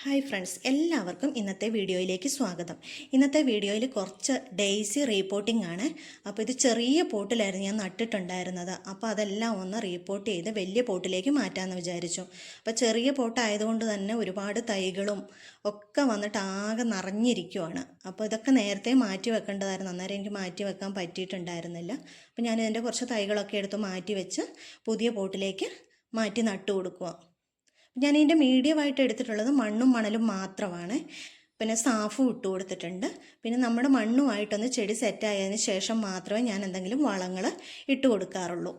Hi friends, എല്ലാവർക്കും ഇന്നത്തെ വീഡിയോയിലേക്ക് സ്വാഗതം. ഇന്നത്തെ വീഡിയോയിൽ കുറച്ച് ഡെയ്സി റീപോട്ടിംഗ് ആണ്. അപ്പോൾ ഇത് ചെറിയ പോട്ടിലായിരുന്നു ഞാൻ നട്ടിട്ടുണ്ടായിരുന്നത്. അപ്പോൾ അതെല്ലാം ഒന്ന് റീപോട്ട് ചെയ്ത് വലിയ പോട്ടിലേക്ക് മാറ്റാമെന്ന് വിചാരിച്ചു. അപ്പോൾ ചെറിയ പോട്ടായതുകൊണ്ട് തന്നെ ഒരുപാട് തൈകളും ഒക്കെ വന്നിട്ട് ആകെ നിറഞ്ഞിരിക്കുവാണ്. അപ്പോൾ ഇതൊക്കെ നേരത്തെ മാറ്റി വെക്കേണ്ടതായിരുന്നു. അന്നേരം എനിക്ക് മാറ്റി വെക്കാൻ പറ്റിയിട്ടുണ്ടായിരുന്നില്ല. അപ്പോൾ ഞാനിതിൻ്റെ കുറച്ച് തൈകളൊക്കെ എടുത്ത് മാറ്റി വെച്ച് പുതിയ പോട്ടിലേക്ക് മാറ്റി നട്ടു കൊടുക്കുക. ഞാനിതിൻ്റെ മീഡിയമായിട്ട് എടുത്തിട്ടുള്ളത് മണ്ണും മണലും മാത്രമാണ്. പിന്നെ സാഫും ഇട്ട് കൊടുത്തിട്ടുണ്ട്. പിന്നെ നമ്മുടെ മണ്ണുമായിട്ടൊന്ന് ചെടി സെറ്റായതിന് ശേഷം മാത്രമേ ഞാൻ എന്തെങ്കിലും വളങ്ങൾ ഇട്ട് കൊടുക്കാറുള്ളൂ.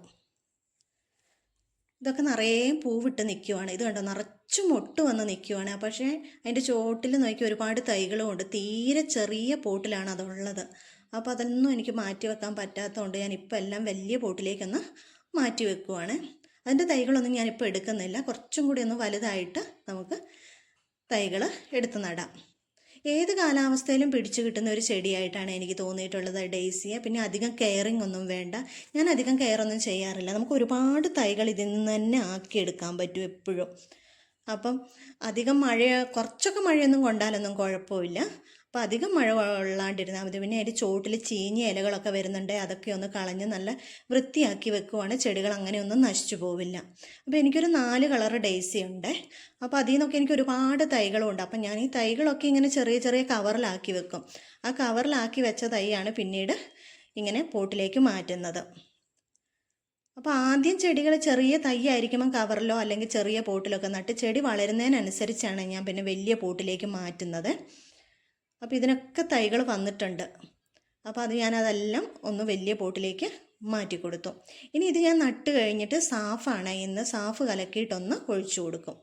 ഇതൊക്കെ നിറയെ പൂവിട്ട് നിൽക്കുവാണ്. ഇത് കണ്ടോ, നിറച്ചും മൊട്ട് വന്ന് നിൽക്കുവാണ്. പക്ഷേ അതിൻ്റെ ചോട്ടിൽ നോക്കി ഒരുപാട് തൈകളും ഉണ്ട്. തീരെ ചെറിയ പോട്ടിലാണ് അതുള്ളത്. അപ്പോൾ അതൊന്നും എനിക്ക് മാറ്റി വെക്കാൻ പറ്റാത്തതുകൊണ്ട് ഞാനിപ്പോൾ എല്ലാം വലിയ പോട്ടിലേക്കൊന്ന് മാറ്റി വെക്കുവാണ്. അതിൻ്റെ തൈകളൊന്നും ഞാനിപ്പോൾ എടുക്കുന്നില്ല. കുറച്ചും കൂടി ഒന്ന് വലുതായിട്ട് നമുക്ക് തൈകൾ എടുത്ത് നടാം. ഏത് കാലാവസ്ഥയിലും പിടിച്ചു കിട്ടുന്ന ഒരു ചെടിയായിട്ടാണ് എനിക്ക് തോന്നിയിട്ടുള്ളത് ഡെയ്സിയെ. പിന്നെ അധികം കെയറിങ് ഒന്നും വേണ്ട. ഞാൻ അധികം കെയറൊന്നും ചെയ്യാറില്ല. നമുക്ക് ഒരുപാട് തൈകൾ ഇതിൽ നിന്ന് തന്നെ ആക്കിയെടുക്കാൻ പറ്റും എപ്പോഴും. അപ്പം അധികം കുറച്ചൊക്കെ മഴയൊന്നും കൊണ്ടാലൊന്നും കുഴപ്പമില്ല. അപ്പോൾ അധികം മഴ കൊള്ളാണ്ടിരുന്നാൽ മതി. പിന്നെ അതിൻ്റെ ചോട്ടിൽ ചീഞ്ഞ ഇലകളൊക്കെ വരുന്നുണ്ട്. അതൊക്കെ ഒന്ന് കളഞ്ഞ് നല്ല വൃത്തിയാക്കി വെക്കുവാണ്. ചെടികൾ അങ്ങനെയൊന്നും നശിച്ചു പോവില്ല. അപ്പോൾ എനിക്കൊരു 4 കളർ ഡെയ്സി ഉണ്ട്. അപ്പോൾ അതിൽ നിന്നൊക്കെ എനിക്ക് ഒരുപാട് തൈകളുണ്ട്. അപ്പം ഞാൻ ഈ തൈകളൊക്കെ ഇങ്ങനെ ചെറിയ ചെറിയ കവറിലാക്കി വെക്കും. ആ കവറിലാക്കി വെച്ച തൈയാണ് പിന്നീട് ഇങ്ങനെ പോട്ടിലേക്ക് മാറ്റുന്നത്. അപ്പോൾ ആദ്യം ചെടികൾ ചെറിയ തൈ ആയിരിക്കുമ്പോൾ കവറിലോ അല്ലെങ്കിൽ ചെറിയ പോട്ടിലൊക്കെ നട്ട് ചെടി വളരുന്നതിനനുസരിച്ചാണ് ഞാൻ പിന്നെ വലിയ പോട്ടിലേക്ക് മാറ്റുന്നത്. അപ്പോൾ ഇതിനൊക്കെ തൈകൾ വന്നിട്ടുണ്ട്. അപ്പോൾ ഞാനതെല്ലാം ഒന്ന് വലിയ പോട്ടിലേക്ക് മാറ്റി കൊടുത്തു. ഇനി ഇത് ഞാൻ നട്ട് കഴിഞ്ഞിട്ട് സാഫാണ്, ഇന്ന് സാഫ് കലക്കിയിട്ടൊന്ന് ഒഴിച്ചു കൊടുക്കും.